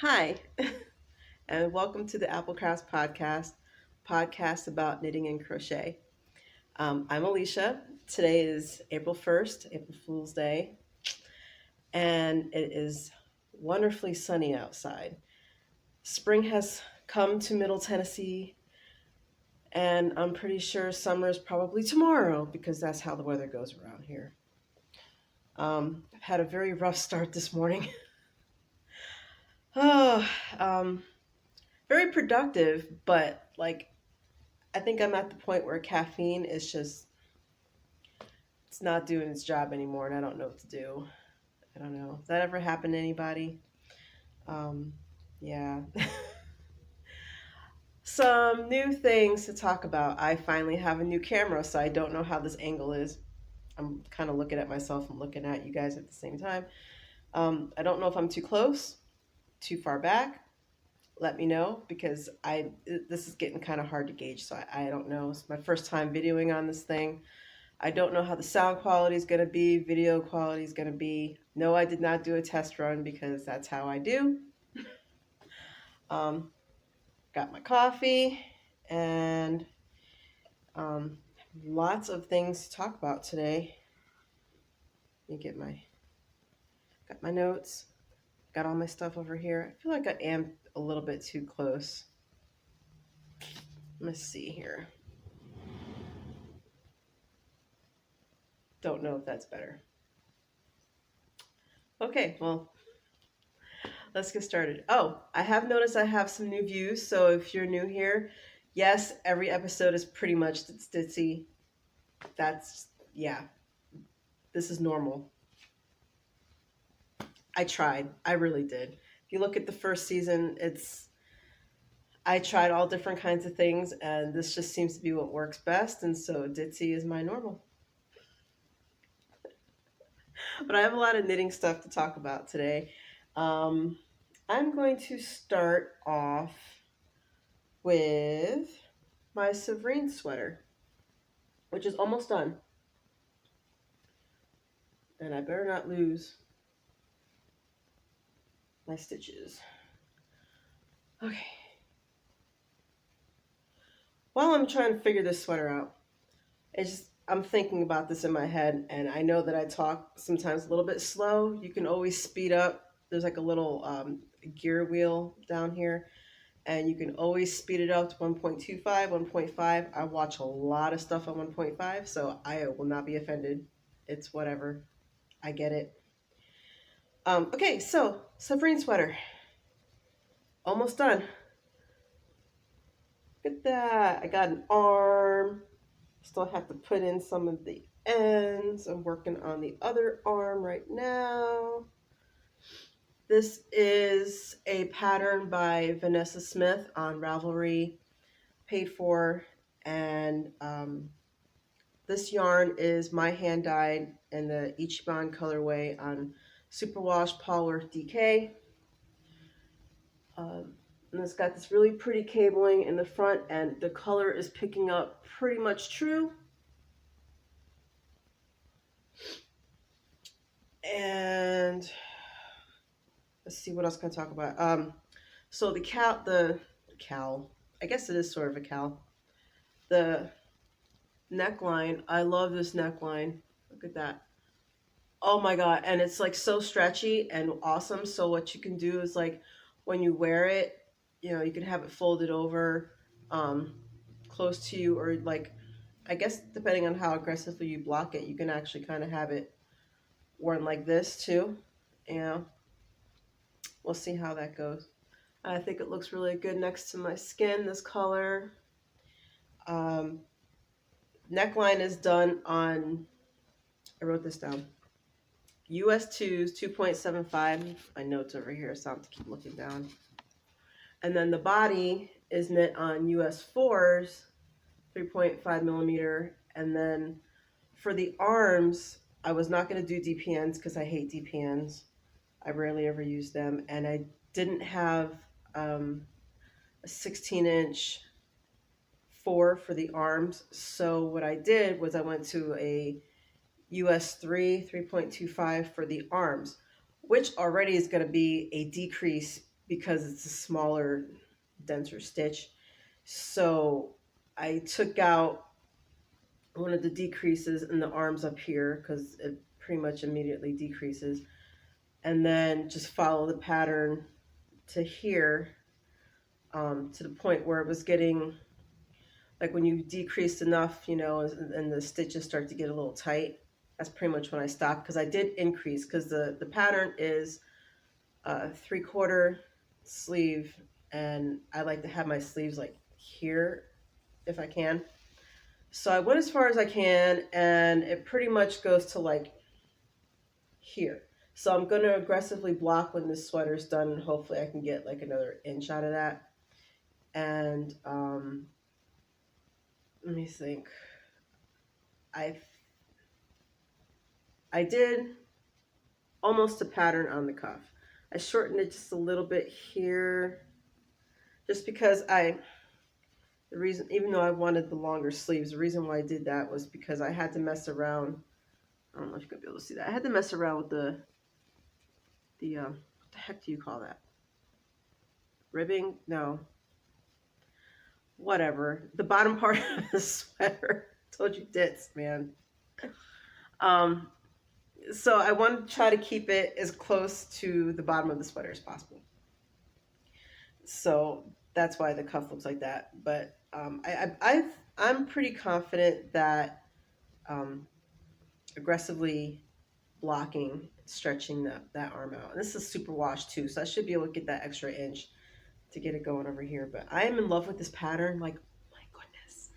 Hi, and welcome to the APLCrafts podcast about knitting and crochet. I'm Alicia. Today is April 1st, April Fool's Day, and it is wonderfully sunny outside. Spring has come to Middle Tennessee, and I'm pretty sure summer is probably tomorrow because that's how the weather goes around here. I've had a very rough start this morning. Oh, very productive, but I think I'm at the point where caffeine is just, it's not doing its job anymore and I don't know what to do. I don't know. Has that ever happened to anybody? Um, yeah. Some new things to talk about. I finally have a new camera, so I don't know how this angle is. I'm kind of looking at myself and looking at you guys at the same time. I don't know if I'm too close, too far back. Let me know because this is getting kind of hard to gauge, so I don't know. It's my first time videoing on this thing. I don't know how the sound quality is going to be, video quality is going to be. No, I did not do a test run because that's how I do. Got my coffee and lots of things to talk about today. Let me got my notes, got all my stuff over here. I feel like I am a little bit too close. Let's see here. Don't know if that's better. Okay, well, let's get started. Oh, I have noticed I have some new views, so if you're new here, yes, every episode is pretty much ditzy. Yeah, this is normal. I tried. I really did. If you look at the first season, I tried all different kinds of things, and this just seems to be what works best, and so ditzy is my normal. But I have a lot of knitting stuff to talk about today. I'm going to start off with my Serene sweater, which is almost done. And I better not lose my stitches. Okay. While I'm trying to figure this sweater out, I'm thinking about this in my head, and I know that I talk sometimes a little bit slow. You can always speed up. There's like a little gear wheel down here, and you can always speed it up to 1.25, 1.5. I watch a lot of stuff on 1.5, so I will not be offended. It's whatever. I get it. Okay, so Serene sweater. Almost done. Look at that. I got an arm. Still have to put in some of the ends. I'm working on the other arm right now. This is a pattern by Vanessa Smith on Ravelry, paid for, and this yarn is my hand dyed in the Ichiban colorway on Superwash Polymers DK. And it's got this really pretty cabling in the front, and the color is picking up pretty much true. And let's see what else can I talk about. So the cowl, I guess it is sort of a cowl. The neckline, I love this neckline. Look at that. Oh my god, and it's like so stretchy and awesome. So what you can do is like when you wear it, you can have it folded over close to you, or like, I guess depending on how aggressively you block it, you can actually kind of have it worn like this too. We'll see how that goes. I think it looks really good next to my skin, this color. Neckline is done on, I wrote this down, US 2s 2.75. My notes over here, so I have to keep looking down. And then the body is knit on US 4s 3.5 millimeter. And then for the arms, I was not going to do DPNs because I hate DPNs. I rarely ever use them. And I didn't have a 16-inch 4 for the arms. So what I did was I went to a US 3 3.25 for the arms, which already is going to be a decrease because it's a smaller, denser stitch. So I took out one of the decreases in the arms up here because it pretty much immediately decreases, and then just follow the pattern to here, to the point where it was getting like when you decreased enough, you know, and the stitches start to get a little tight. That's pretty much when I stopped, because I did increase, because the pattern is 3/4 sleeve, and I like to have my sleeves like here if I can. So I went as far as I can, and it pretty much goes to like here. So I'm going to aggressively block when this sweater's done, and hopefully I can get like another inch out of that. And let me think. I did almost a pattern on the cuff. I shortened it just a little bit here, just because the reason, even though I wanted the longer sleeves, the reason why I did that was because I had to mess around. I don't know if you're gonna be able to see that. I had to mess around with the what the heck do you call that? Ribbing? No. Whatever. The bottom part of the sweater. Told you dits, man. So I wanted to try to keep it as close to the bottom of the sweater as possible. So that's why the cuff looks like that. But I'm pretty confident that aggressively blocking, stretching that arm out. And this is super wash too, so I should be able to get that extra inch to get it going over here. But I am in love with this pattern. Like, my goodness.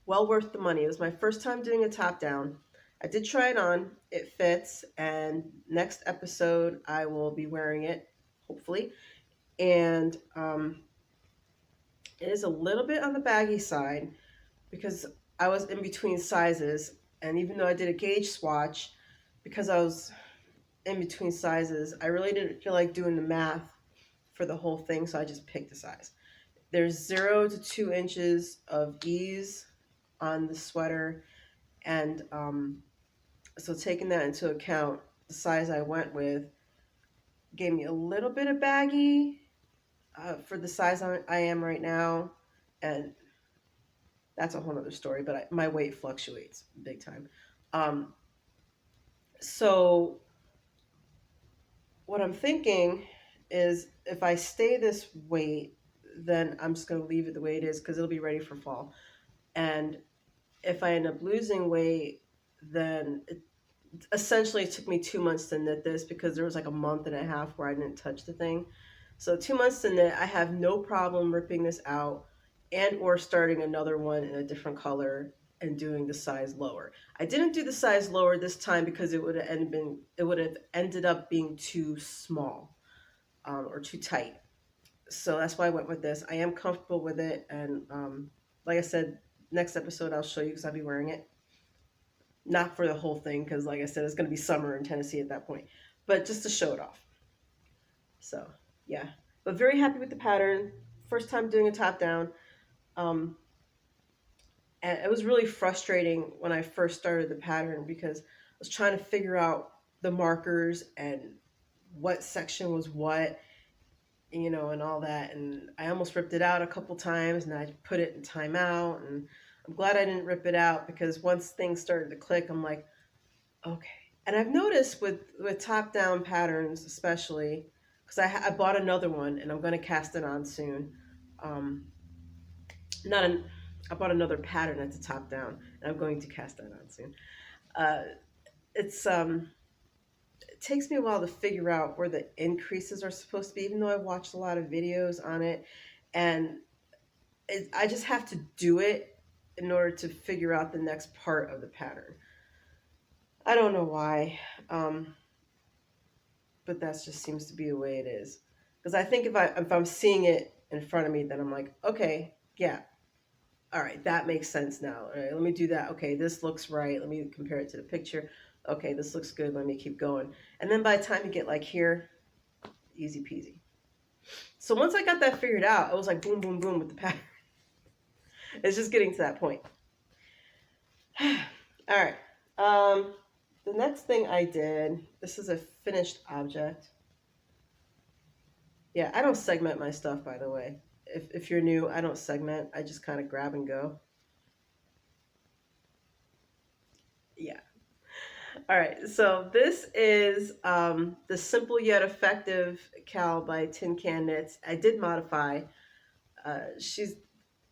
Well worth the money. It was my first time doing a top down. I did try it on. It fits, and next episode I will be wearing it, hopefully. And it is a little bit on the baggy side because I was in between sizes, and even though I did a gauge swatch, because I was in between sizes, I really didn't feel like doing the math for the whole thing, so I just picked a size. There's 0 to 2 inches of ease on the sweater, and so taking that into account, the size I went with gave me a little bit of baggy for the size I am right now, and that's a whole other story, but my weight fluctuates big time. So what I'm thinking is if I stay this weight, then I'm just going to leave it the way it is because it'll be ready for fall. And if I end up losing weight, then essentially it took me 2 months to knit this because there was like a month and a half where I didn't touch the thing. So 2 months to knit, I have no problem ripping this out and or starting another one in a different color and doing the size lower. I didn't do the size lower this time because it would have ended up being too small or too tight. So that's why I went with this. I am comfortable with it, and like I said, next episode I'll show you because I'll be wearing it. Not for the whole thing because, like I said, it's going to be summer in Tennessee at that point, but just to show it off. So yeah, but very happy with the pattern. First time doing a top down. And it was really frustrating when I first started the pattern because I was trying to figure out the markers and what section was what, you know, and all that. And I almost ripped it out a couple times, and I put it in timeout. And I'm glad I didn't rip it out because once things started to click, I'm like, okay. And I've noticed with top down patterns, especially because I bought another one and I'm going to cast it on soon. I bought another pattern that's a top down, and I'm going to cast that on soon. It takes me a while to figure out where the increases are supposed to be, even though I watched a lot of videos on it, and I just have to do it in order to figure out the next part of the pattern. I don't know why, but that just seems to be the way it is. Because I think if I'm seeing it in front of me, then I'm like, okay, yeah. All right, that makes sense now. All right, let me do that. Okay, this looks right. Let me compare it to the picture. Okay, this looks good. Let me keep going. And then by the time you get like here, easy peasy. So once I got that figured out, I was like boom, boom, boom with the pattern. It's just getting to that point. All right. The next thing I did, this is a finished object. Yeah, I don't segment my stuff, by the way. If you're new, I don't segment. I just kind of grab and go. Yeah. All right. So this is the Simple Yet Effective cowl by Tin Can Knits. I did modify. She's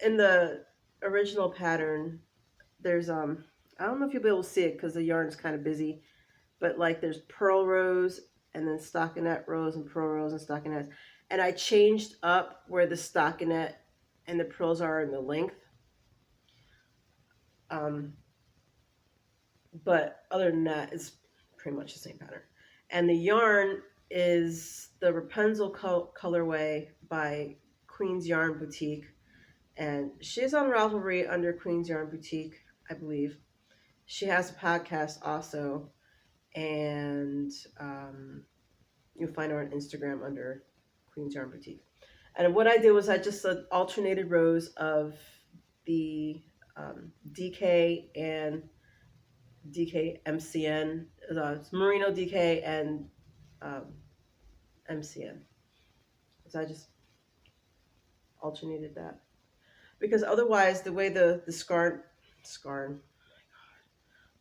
in the original pattern. There's I don't know if you'll be able to see it because the yarn's kind of busy, but like there's purl rows and then stockinette rows and purl rows and stockinettes. And I changed up where the stockinette and the purls are in the length. Um, but other than that, it's pretty much the same pattern. And the yarn is the Rapunzel colorway by Queen's Yarn Boutique. And she's on Ravelry under Queen's Yarn Boutique, I believe. She has a podcast also. And you'll find her on Instagram under Queen's Yarn Boutique. And what I did was I just alternated rows of the DK and DK MCN, Merino DK and MCN. So I just alternated that because otherwise, the way the scarn, I'm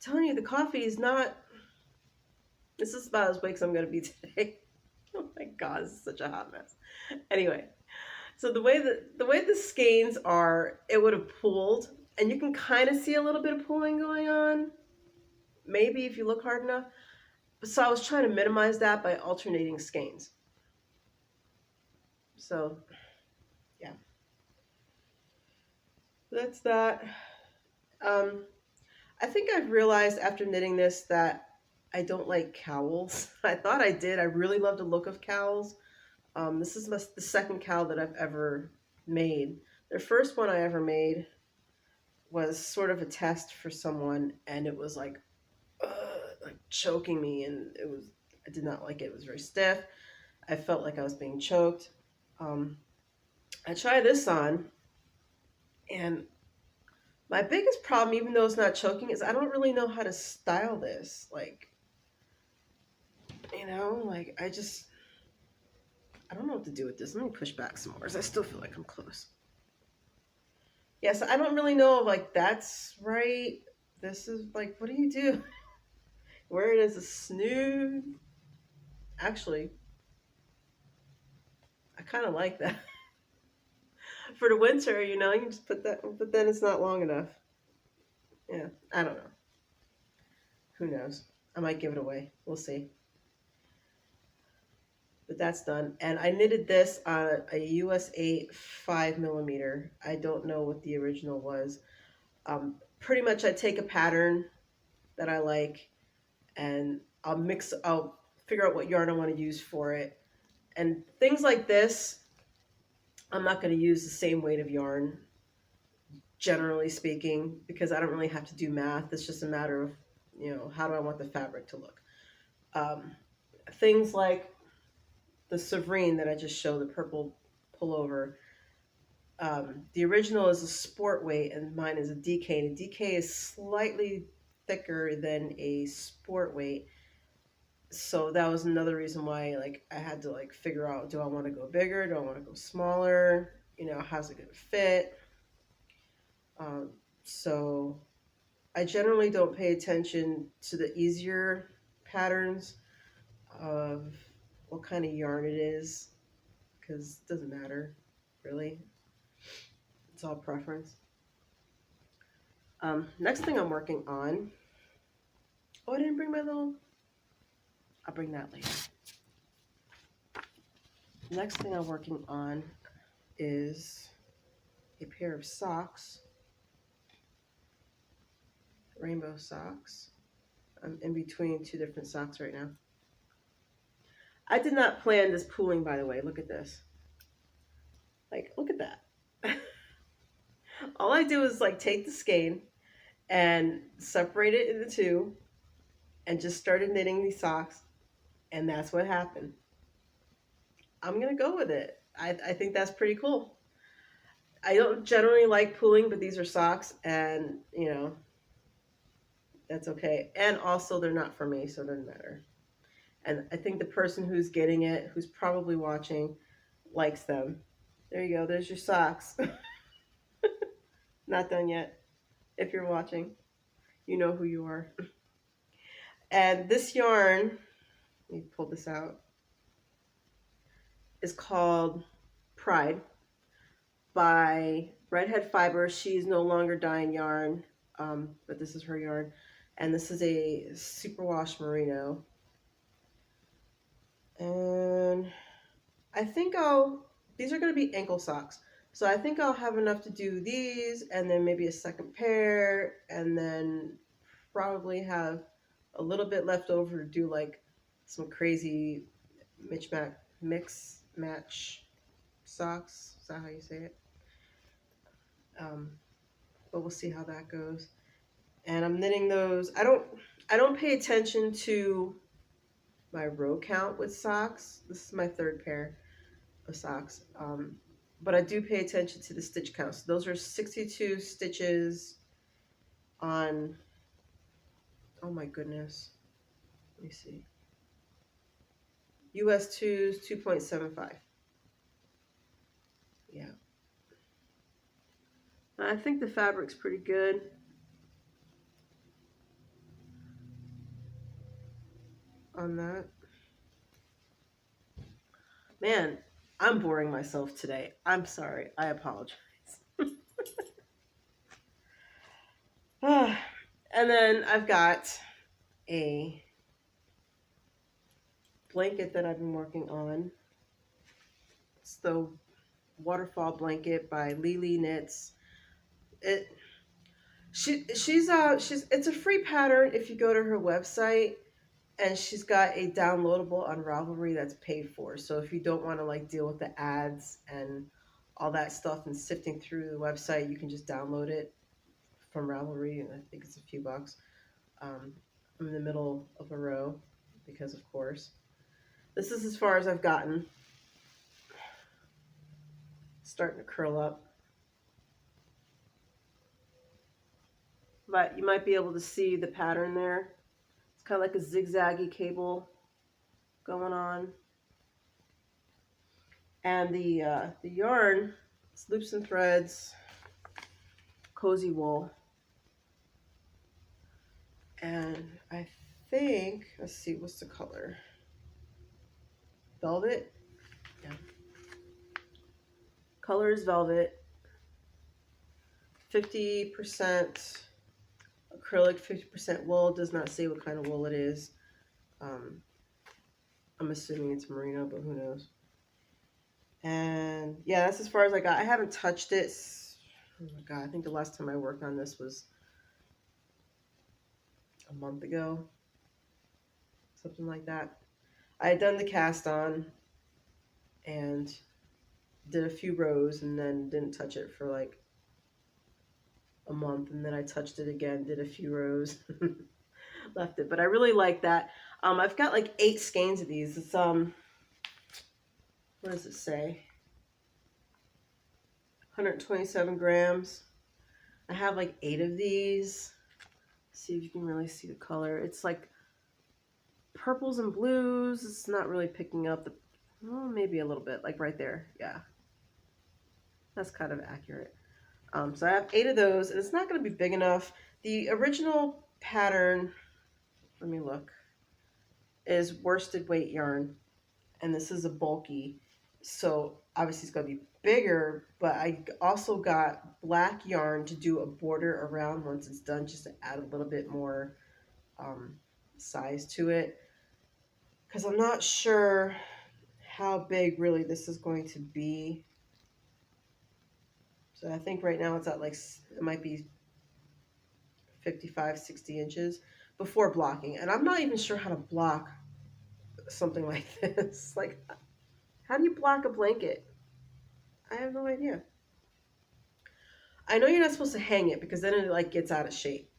telling you, the coffee is not. This is about as weak as I'm going to be today. Oh my god, this is such a hot mess. Anyway, so the way the skeins are, it would have pooled, and you can kind of see a little bit of pooling going on. Maybe if you look hard enough. So I was trying to minimize that by alternating skeins. So, yeah. That's that. I think I've realized after knitting this that I don't like cowls. I thought I did. I really love the look of cowls. This is the second cowl that I've ever made. The first one I ever made was sort of a test for someone, and it was like choking me, and I did not like it. It was very stiff. I felt like I was being choked. I tried this on, and my biggest problem, even though it's not choking, is I don't really know how to style this. Like, like I don't know what to do with this. Let me push back some more, because I still feel like I'm close. Yeah, so I don't really know if like that's right. This is like, what do you do? Where it is a snood. Actually, I kind of like that. For the winter, you can just put that, but then it's not long enough. Yeah, I don't know. Who knows? I might give it away. We'll see. But that's done. And I knitted this on a US 8 5mm. I don't know what the original was. Pretty much I take a pattern that I like and I'll figure out what yarn I want to use for it. And things like this, I'm not going to use the same weight of yarn, generally speaking, because I don't really have to do math. It's just a matter of, how do I want the fabric to look. Things like the Serene that I just showed, the purple pullover. The original is a sport weight and mine is a DK. And a DK is slightly thicker than a sport weight. So that was another reason why I had to figure out, do I want to go bigger? Do I want to go smaller? How's it going to fit? So I generally don't pay attention to the easier patterns of what kind of yarn it is, because it doesn't matter, really. It's all preference. Next thing I'm working on, I didn't bring my little, I'll bring that later. Next thing I'm working on is a pair of socks, rainbow socks. I'm in between two different socks right now. I did not plan this pooling, by the way. Look at this. Look at that. All I do is take the skein and separate it into two and just started knitting these socks, and that's what happened. I'm gonna go with it. I think that's pretty cool. I don't generally like pooling, but these are socks, and that's okay. And also they're not for me, so it doesn't matter. And I think the person who's getting it, who's probably watching, likes them. There you go. There's your socks. Not done yet. If you're watching, you know who you are. And this yarn, let me pull this out, is called Pride by Redhead Fiber. She's no longer dyeing yarn, but this is her yarn. And this is a superwash merino. And I think these are going to be ankle socks. So I think I'll have enough to do these and then maybe a second pair and then probably have a little bit left over to do like some crazy mix match socks. Is that how you say it? But we'll see how that goes. And I'm knitting those. I don't pay attention to my row count with socks. This is my third pair of socks. But I do pay attention to the stitch count. So those are 62 stitches on, oh my goodness. Let me see. US 2s, 2.75. Yeah. I think the fabric's pretty good. On that. Man, I'm boring myself today. I'm sorry. I apologize. And then I've got a blanket that I've been working on. It's the waterfall blanket by Lily Knits. It's a free pattern if you go to her website. And she's got a downloadable on Ravelry that's paid for. So if you don't want to like deal with the ads and all that stuff and sifting through the website, you can just download it from Ravelry, and I think it's a few bucks. I'm in the middle of a row because, of course, this is as far as I've gotten. Starting to curl up. But you might be able to see the pattern there. It's kind of like a zigzaggy cable going on. And the yarn, it's Loops and Threads, Cozy Wool. And I think, let's see, what's the color? Velvet? Yeah. Color is velvet. 50% acrylic, 50% wool. Does not say what kind of wool it is. I'm assuming it's merino, but who knows. And yeah, that's as far as I got. I haven't touched it. Oh my god, I think the last time I worked on this was a month ago. Something like that. I had done the cast on and did a few rows and then didn't touch it for like a month, and then I touched it again, did a few rows, left it. But I really like that. I've got like 8 skeins of these. It's what does it say? 127 grams. I have like 8 of these. Let's see if you can really see the color. It's like purples and blues. It's not really picking up the, well, maybe a little bit, like right there. Yeah, that's kind of accurate. So I have 8 of those, and it's not going to be big enough. The original pattern, let me look, is worsted weight yarn, and this is a bulky, so obviously it's going to be bigger, but I also got black yarn to do a border around once it's done, just to add a little bit more size to it, because I'm not sure how big really this is going to be. So I think right now it's at like, it might be 55, 60 inches before blocking. And I'm not even sure how to block something like this. Like, how do you block a blanket? I have no idea. I know you're not supposed to hang it because then it like gets out of shape.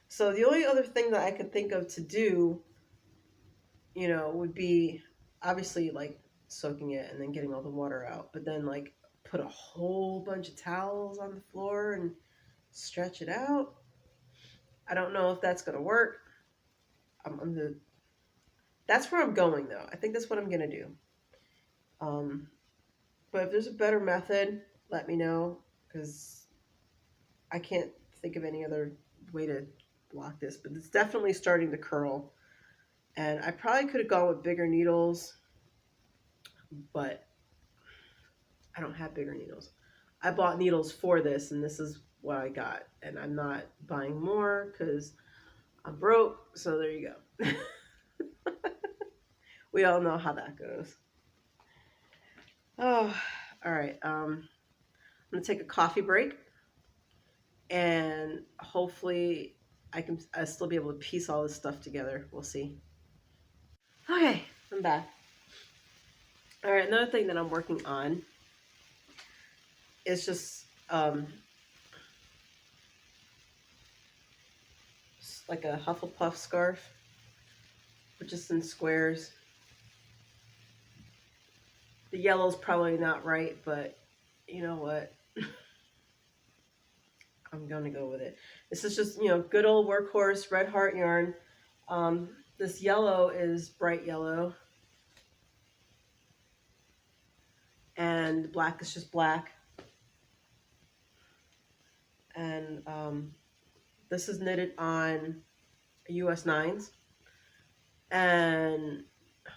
So the only other thing that I could think of to do, you know, would be obviously like soaking it and then getting all the water out. But then like put a whole bunch of towels on the floor and stretch it out. I don't know if that's going to work. That's where I'm going though. I think that's what I'm going to do. But if there's a better method, let me know, because I can't think of any other way to block this. But it's definitely starting to curl. And I probably could have gone with bigger needles, but I don't have bigger needles. I bought needles for this, and this is what I got. And I'm not buying more because I'm broke. So there you go. We all know how that goes. Oh, all right. I'm going to take a coffee break, and hopefully I'll still be able to piece all this stuff together. We'll see. Okay, I'm back. All right, another thing that I'm working on is just like a Hufflepuff scarf, but just in squares. The yellow's probably not right, but you know what? I'm gonna go with it. This is just, good old workhorse red heart yarn. This yellow is bright yellow, and black is just black. And this is knitted on US 9s. And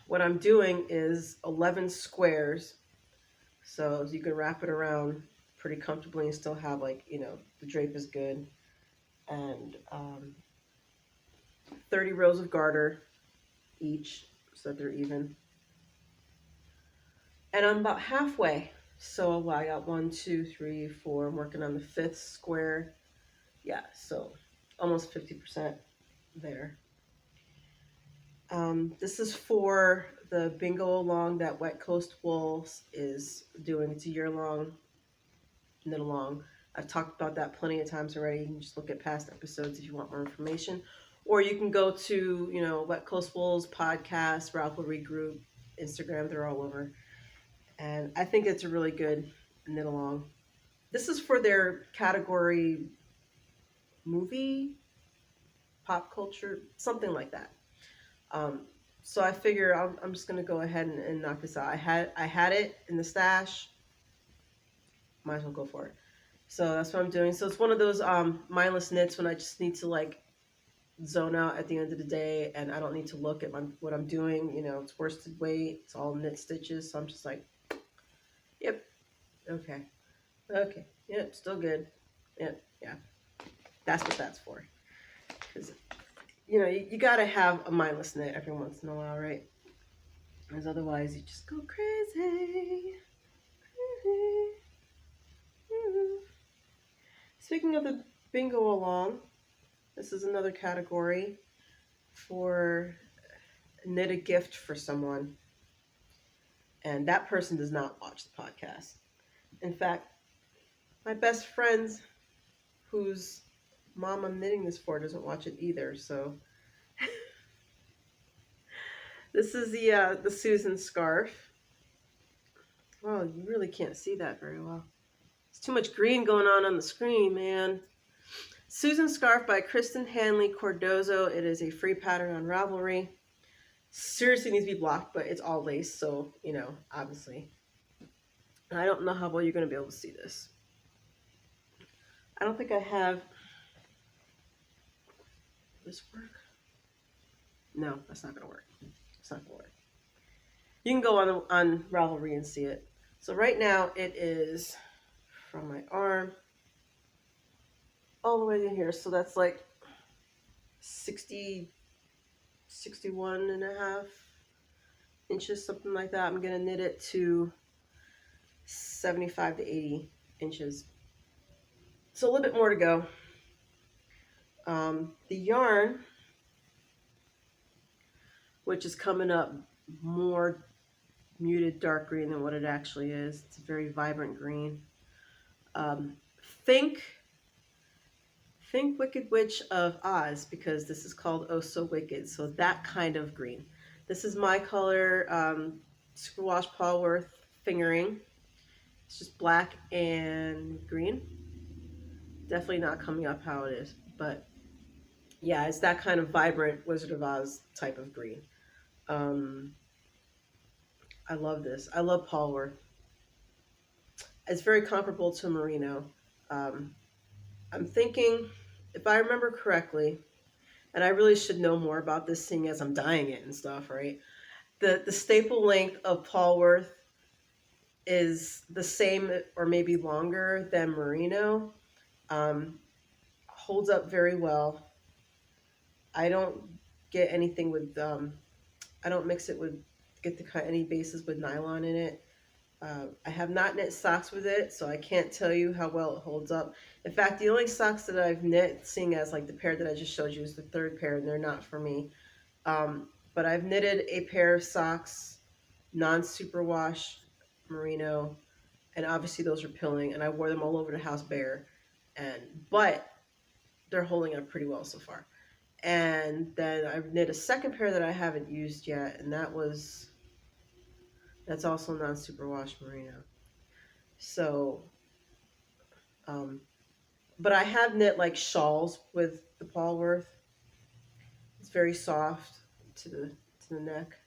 what I'm doing is 11 squares, so you can wrap it around pretty comfortably and still have, like, the drape is good. And 30 rows of garter each, so that they're even. And I'm about halfway. So I got 1, 2, 3, 4. I'm working on the 5th square. Yeah, so almost 50% there. This is for the bingo along that Wet Coast Wools is doing. It's a year-long knit along. I've talked about that plenty of times already. You can just look at past episodes if you want more information. Or you can go to, Wet Coast Wools podcast, Ravelry group, Instagram. They're all over. And I think it's a really good knit along. This is for their category movie, pop culture, something like that. So I figure I'm just gonna go ahead and knock this out. I had it in the stash. Might as well go for it. So that's what I'm doing. So it's one of those mindless knits when I just need to, like, zone out at the end of the day, and I don't need to look at what I'm doing. It's worsted weight. It's all knit stitches. So I'm just like, yep, okay, yep, still good. Yep, yeah. That's what that's for. Because you gotta have a mindless knit every once in a while, right? Because otherwise you just go crazy. Speaking of the bingo along, this is another category for knit a gift for someone. And that person does not watch the podcast. In fact, my best friend, whose mom I'm knitting this for, doesn't watch it either. So this is the Susan scarf. Well, you really can't see that very well. There's too much green going on the screen, man. Susan scarf by Kristen Hanley Cordozo. It is a free pattern on Ravelry. Seriously needs to be blocked, but it's all lace, so obviously. And I don't know how well you're going to be able to see this. I don't think I have. This work? No, that's not gonna work. It's not gonna work. You can go on Ravelry and see it. So right now it is from my arm all the way in here. So that's like 61 and a half inches, something like that. I'm gonna knit it to 75 to 80 inches. So a little bit more to go. The yarn, which is coming up more muted dark green than what it actually is. It's a very vibrant green. Think Wicked Witch of Oz, because this is called Oh So Wicked. So that kind of green. This is my color, Superwash Paulworth fingering. It's just black and green. Definitely not coming up how it is, but yeah, it's that kind of vibrant Wizard of Oz type of green. I love this. I love Paulworth. It's very comparable to merino. Um, I'm thinking, if I remember correctly, and I really should know more about this seeing as I'm dyeing it and stuff, right? The staple length of Polworth is the same or maybe longer than merino. Um, Holds up very well. I don't get anything with I don't mix it with get to cut any bases with nylon in it. I have not knit socks with it, so I can't tell you how well it holds up. In fact, the only socks that I've knit, seeing as like the pair that I just showed you is the third pair, and they're not for me. But I've knitted a pair of socks, non-superwash, merino, and obviously those are pilling, and I wore them all over the house bare. But they're holding up pretty well so far. And then I've knit a second pair that I haven't used yet, and that's also non-superwash merino. So, but I have knit like shawls with the Polworth. It's very soft to the neck.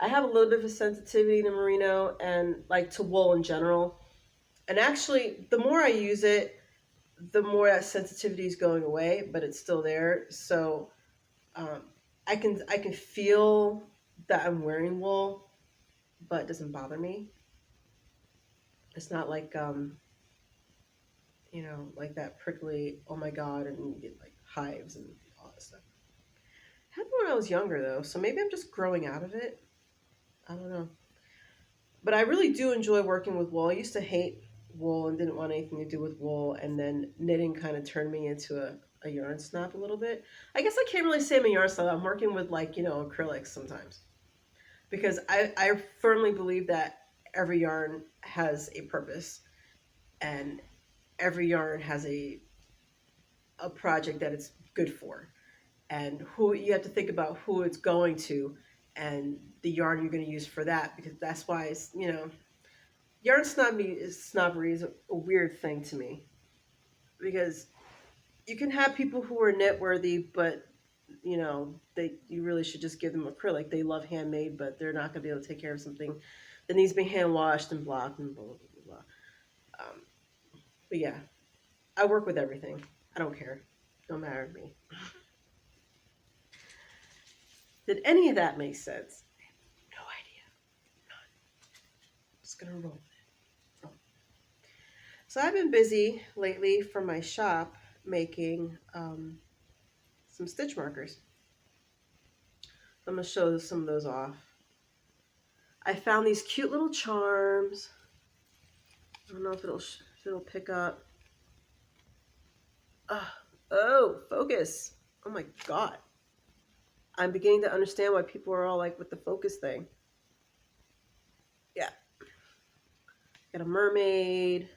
I have a little bit of a sensitivity to merino and like to wool in general. And actually, the more I use it, the more that sensitivity is going away, but it's still there. So I can feel that I'm wearing wool, but it doesn't bother me. It's not like like that prickly, oh my god, and you get like hives and all that stuff. It happened when I was younger though, so maybe I'm just growing out of it. I don't know. But I really do enjoy working with wool. I used to hate wool and didn't want anything to do with wool, and then knitting kind of turned me into a yarn snob a little bit. I guess I can't really say I'm a yarn snob. I'm working with like, acrylics sometimes. Because I firmly believe that every yarn has a purpose, and every yarn has a project that it's good for. And who you have to think about who it's going to and the yarn you're going to use for that, because that's why it's, yarn snobbery is a weird thing to me, because you can have people who are knit worthy, but you really should just give them acrylic. They love handmade, but they're not going to be able to take care of something that needs to be hand washed and blocked and blah blah blah blah. But yeah, I work with everything. I don't care. Don't matter to me. Did any of that make sense? I have no idea. None. Just gonna roll with it. Roll. So I've been busy lately for my shop making some stitch markers. I'm gonna show some of those off. I found these cute little charms. I don't know if it'll pick up. Oh, focus. Oh my god. I'm beginning to understand why people are all like with the focus thing. Yeah. Got a mermaid.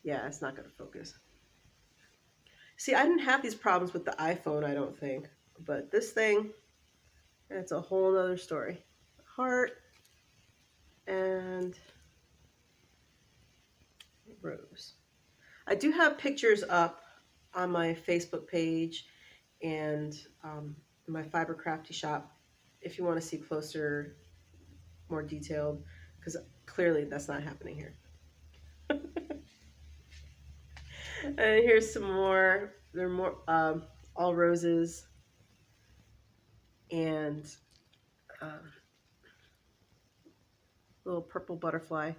Yeah, it's not going to focus. See, I didn't have these problems with the iPhone, I don't think. But this thing, it's a whole nother story. Heart and rose. I do have pictures up on my Facebook page and in my Fiber Crafty shop if you want to see closer, more detailed, because clearly that's not happening here. And here's some more. They're more all roses and little purple butterfly. I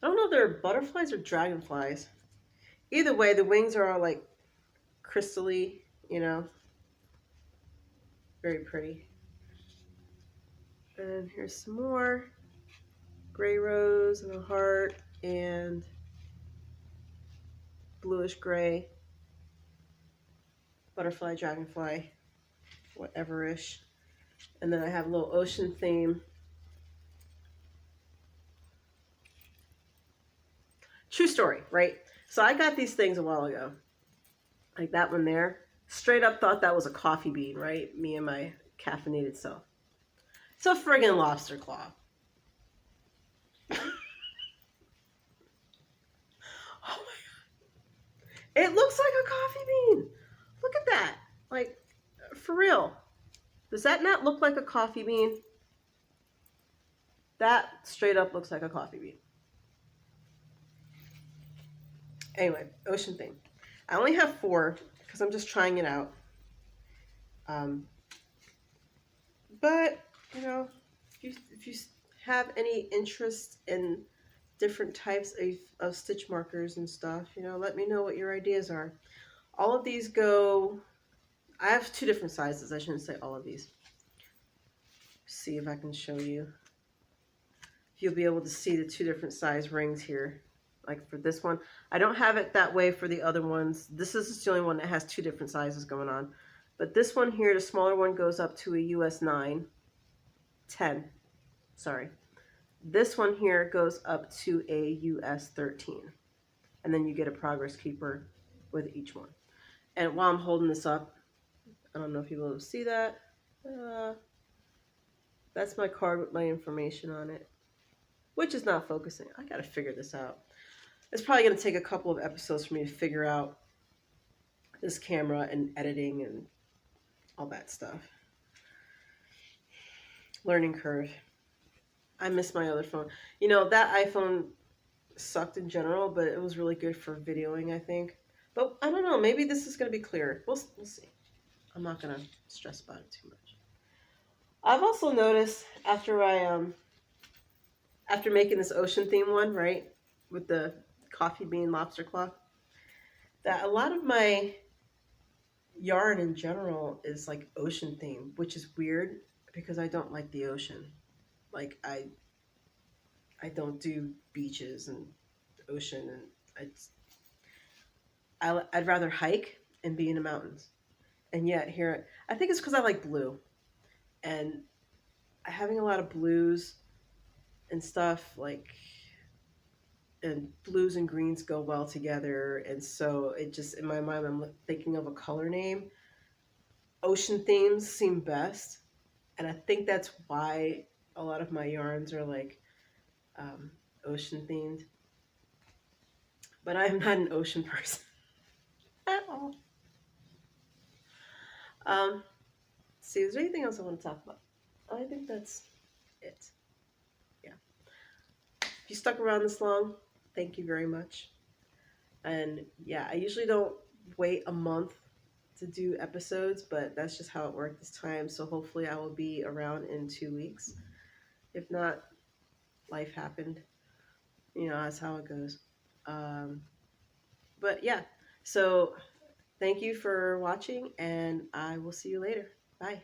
don't know if they're butterflies or dragonflies. Either way, the wings are all like crystally, very pretty. And here's some more gray rose and a heart and bluish gray butterfly, dragonfly, whatever-ish. And then I have a little ocean theme. True story, right? So I got these things a while ago. Like that one there. Straight up thought that was a coffee bean, right? Me and my caffeinated self. It's a friggin' lobster claw. Oh my god. It looks like a coffee bean. Look at that. Like, for real. Does that not look like a coffee bean? That straight up looks like a coffee bean. Anyway, ocean theme. I only have 4 because I'm just trying it out. But, you know, if you have any interest in different types of stitch markers and stuff, you know, let me know what your ideas are. All of these go, I have 2 different sizes. I shouldn't say all of these. See if I can show you. You'll be able to see the 2 different size rings here. Like for this one, I don't have it that way for the other ones. This is the only one that has 2 different sizes going on. But this one here, the smaller one, goes up to a US 10. Sorry. This one here goes up to a US 13. And then you get a progress keeper with each one. And while I'm holding this up, I don't know if you'll be able to see that. That's my card with my information on it, which is not focusing. I gotta figure this out. It's probably gonna take a couple of episodes for me to figure out this camera and editing and all that stuff. Learning curve. I miss my other phone. You know, that iPhone sucked in general, but it was really good for videoing, I think. But I don't know, maybe this is gonna be clearer. We'll see. I'm not gonna stress about it too much. I've also noticed after making this ocean theme one, right, with the coffee bean lobster claw, that a lot of my yarn in general is like ocean theme, which is weird because I don't like the ocean. Like I don't do beaches and ocean, and I'd rather hike and be in the mountains. And yet here, I think it's because I like blue. And having a lot of blues and stuff, like, and blues and greens go well together. And so it just, in my mind, I'm thinking of a color name. Ocean themes seem best. And I think that's why a lot of my yarns are like ocean themed. But I'm not an ocean person at all. See, is there anything else I want to talk about? I think that's it. Yeah. If you stuck around this long, thank you very much. And yeah, I usually don't wait a month to do episodes, but that's just how it worked this time. So hopefully I will be around in 2 weeks. If not, life happened. You know, that's how it goes. But yeah, so thank you for watching, and I will see you later. Bye.